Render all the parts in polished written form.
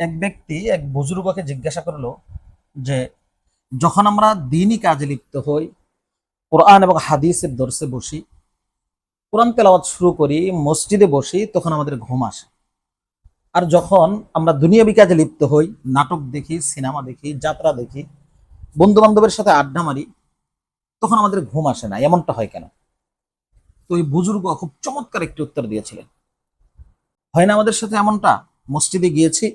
এক ব্যক্তি এক বুজুর্গকে জিজ্ঞাসা করলো যে যখন আমরা দিনই কাজে লিপ্ত হই, কোরআন এবং হাদিসের দর্শে বসি, কোরআন তেলাওয়াত শুরু করি, মসজিদে বসি, তখন আমাদের ঘুম আসে। আর যখন আমরা দুনিয়াবি কাজে লিপ্ত হই, নাটক দেখি, সিনেমা দেখি, যাত্রা দেখি, বন্ধু বান্ধবের সাথে আড্ডা মারি, তখন আমাদের ঘুম আসে না। এমনটা হয় কেন? তো ওই বুজুর্গ খুব চমৎকার একটি উত্তর দিয়েছিলেন। হয় না আমাদের সাথে এমনটা? মসজিদে গিয়েছি,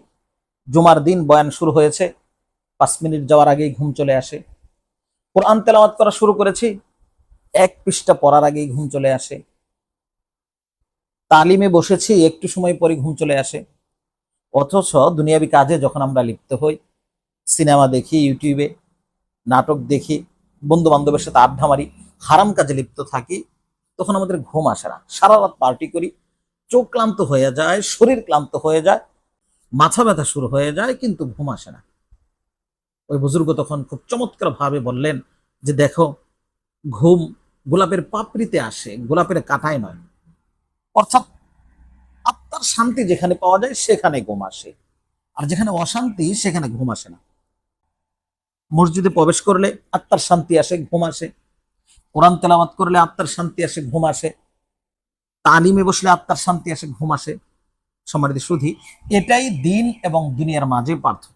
জুমার দিন বয়ান শুরু হয়েছে, 5 মিনিট যাওয়ার আগেই ঘুম চলে আসে। কোরআন তেলাওয়াত করা শুরু করেছি, 1 পৃষ্ঠা পড়ার আগেই ঘুম চলে আসে। তালিমে বসেছি, একটু সময় পরে ঘুম চলে আসে। অথচ দুনিয়াবি কাজে যখন আমরা লিপ্ত হই, সিনেমা দেখি, ইউটিউবে নাটক দেখি, বন্ধু বান্ধবের সাথে আড্ডা মারি, হারাম কাজে লিপ্ত থাকি, তখন আমাদের ঘুম আসে না। সারা রাত পার্টি করি, চোখ ক্লান্ত হয়ে যায়, শরীর ক্লান্ত হয়ে যায়, মাথা ব্যথা শুরু হয়ে যায়, কিন্তু ঘুম আসে না। ওই বুজুর্গ তখন খুব চমৎকার ভাবে বললেন যে দেখো, ঘুম গোলাপের পাপড়িতে আসে, গোলাপের কাঁটায় নয়। অর্থাৎ আত্মার শান্তি যেখানে পাওয়া যায় সেখানে ঘুম আসে, আর যেখানে অশান্তি সেখানে ঘুম আসে না। মসজিদে প্রবেশ করলে আত্মার শান্তি আসে, ঘুম আসে। কোরআন তেলাওয়াত করলে আত্মার শান্তি আসে, ঘুম আসে। তালিমে বসলে আত্মার শান্তি আসে, ঘুম আসে। সম্মানিত সুধী, এটাই দিন এবং দুনিয়ার মাঝে পার্থক্য।